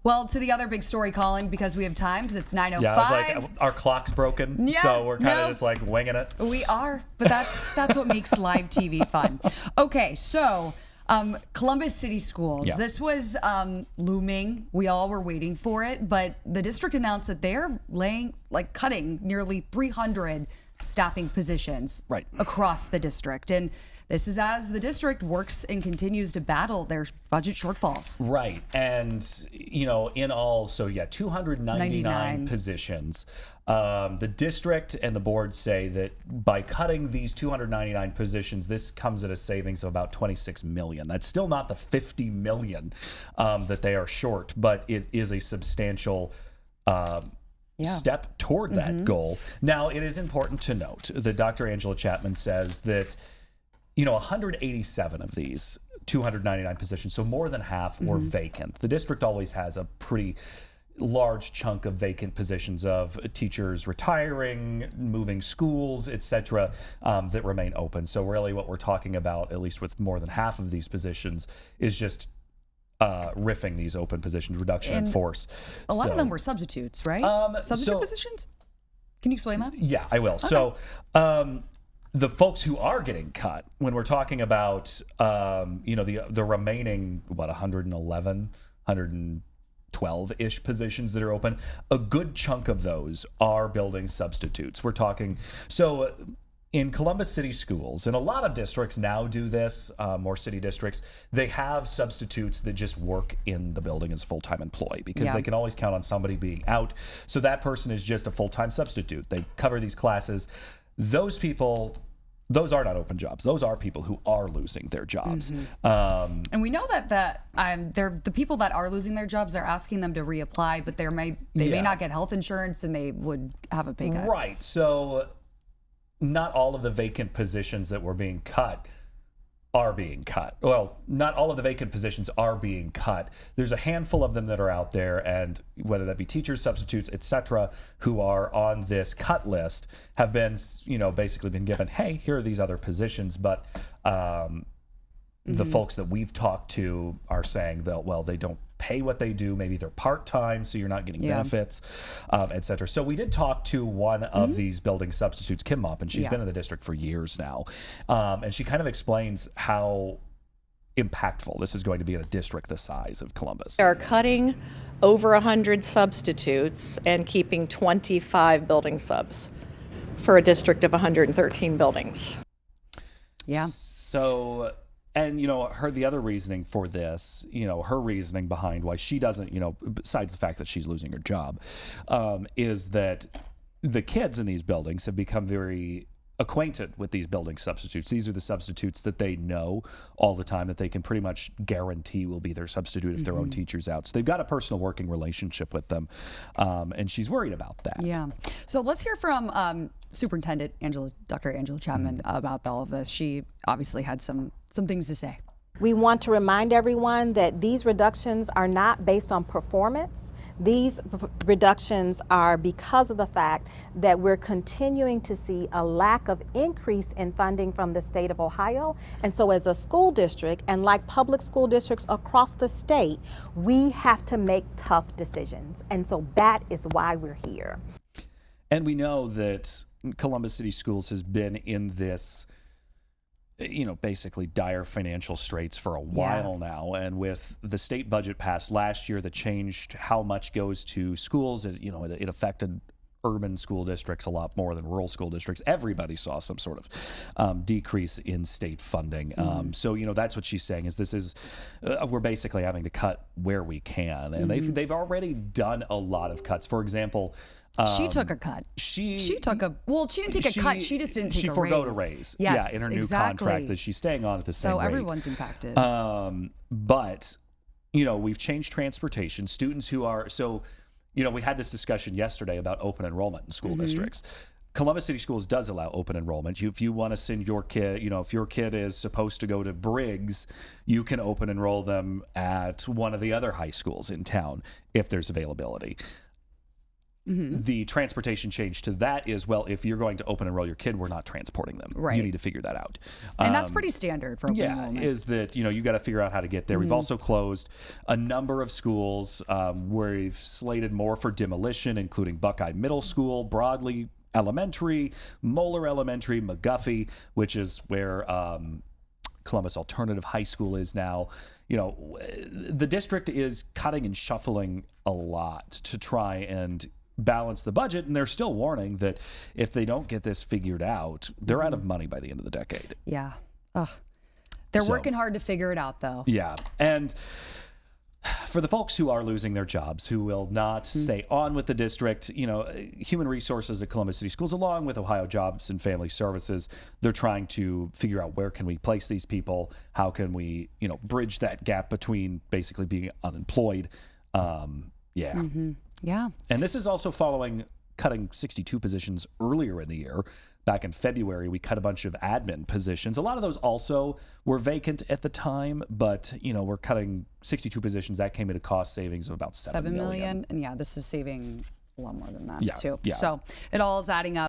Well, to the other big story, Colin, because we have time, because it's 9:05. Yeah, I was like, our clock's broken, so we're kind of just like winging it. We are, but that's what makes live TV fun. Okay, so Columbus City Schools. Yeah. This was looming. We all were waiting for it, but the district announced that they're cutting nearly 300 staffing positions across the district. And this is as the district works and continues to battle their budget shortfalls. Right. And, in all, 299 positions. The district and the board say that by cutting these 299 positions, this comes at a savings of about $26 million. That's still not the $50 million that they are short, but it is a substantial step toward that goal. Now, it is important to note that Dr. Angela Chapman says that 187 of these 299 positions, so more than half, were vacant. The district always has a pretty large chunk of vacant positions of teachers retiring, moving schools, etc., that remain open. So really what we're talking about, at least with more than half of these positions, is just riffing these open positions, reduction in force. A lot of them were substitutes, right? Substitute positions? Can you explain that? Yeah, I will. Okay. So the folks who are getting cut, when we're talking about, the remaining, 111, 112-ish positions that are open, a good chunk of those are building substitutes. We're talking, so in Columbus City Schools, and a lot of districts now do this, more city districts, they have substitutes that just work in the building as a full-time employee because they can always count on somebody being out. So that person is just a full-time substitute. They cover these classes. Those people, those are not open jobs. Those are people who are losing their jobs. And we know that they're the people that are losing their jobs, they're asking them to reapply, but they may not get health insurance and they would have a pay cut. Right. So not all of the vacant positions that were being cut are being cut. Well, not all of the vacant positions are being cut. There's a handful of them that are out there, and whether that be teachers, substitutes, etc., who are on this cut list have been, basically been given, hey, here are these other positions, but the folks that we've talked to are saying that, well, they don't pay what they do. Maybe they're part-time, so you're not getting benefits, etc. So we did talk to one of these building substitutes, Kim Mop, and she's been in the district for years now. And she kind of explains how impactful this is going to be in a district the size of Columbus. They are cutting over 100 substitutes and keeping 25 building subs for a district of 113 buildings. Yeah. So, and the other reasoning for this, her reasoning behind why she doesn't, besides the fact that she's losing her job, is that the kids in these buildings have become very acquainted with these building substitutes. These are the substitutes that they know all the time, that they can pretty much guarantee will be their substitute if their own teacher's out. So they've got a personal working relationship with them, and she's worried about that. Yeah. So let's hear from Superintendent Dr. Angela Chapman about all of this. She obviously had some things to say. We want to remind everyone that these reductions are not based on performance. These reductions are because of the fact that we're continuing to see a lack of increase in funding from the state of Ohio. And so as a school district, and like public school districts across the state, we have to make tough decisions. And so that is why we're here. And we know that Columbus City Schools has been in this, basically dire financial straits for a while now. And with the state budget passed last year that changed how much goes to schools, it affected urban school districts a lot more than rural school districts. Everybody saw some sort of decrease in state funding. So, that's what she's saying is we're basically having to cut where we can. And they've already done a lot of cuts. For example, she took a cut. She didn't take a cut. She just didn't take a raise. She forgot a raise. Yes, in her new contract that she's staying on at the same rate. So everyone's impacted. But, we've changed transportation. Students who are, we had this discussion yesterday about open enrollment in school districts. Columbus City Schools does allow open enrollment. If you want to send your kid, if your kid is supposed to go to Briggs, you can open enroll them at one of the other high schools in town if there's availability. the transportation change to that is, well, if you're going to open enroll your kid, we're not transporting them. Right. You need to figure that out. And that's pretty standard for open Yeah, enrollment. is that, you got to figure out how to get there. We've also closed a number of schools where we've slated more for demolition, including Buckeye Middle School, Broadley Elementary, Moeller Elementary, McGuffey, which is where Columbus Alternative High School is now. The district is cutting and shuffling a lot to try and balance the budget, and they're still warning that if they don't get this figured out, they're out of money by the end of the decade. Yeah. Ugh. They're working hard to figure it out, though. Yeah. And for the folks who are losing their jobs, who will not stay on with the district, Human Resources at Columbus City Schools, along with Ohio Jobs and Family Services, they're trying to figure out where can we place these people? How can we, bridge that gap between basically being unemployed? Yeah. Yeah. And this is also following cutting 62 positions earlier in the year. Back in February, we cut a bunch of admin positions. A lot of those also were vacant at the time, but, we're cutting 62 positions. That came at a cost savings of about $7 million. And yeah, this is saving a lot more than that, Yeah, too. yeah. So it all is adding up.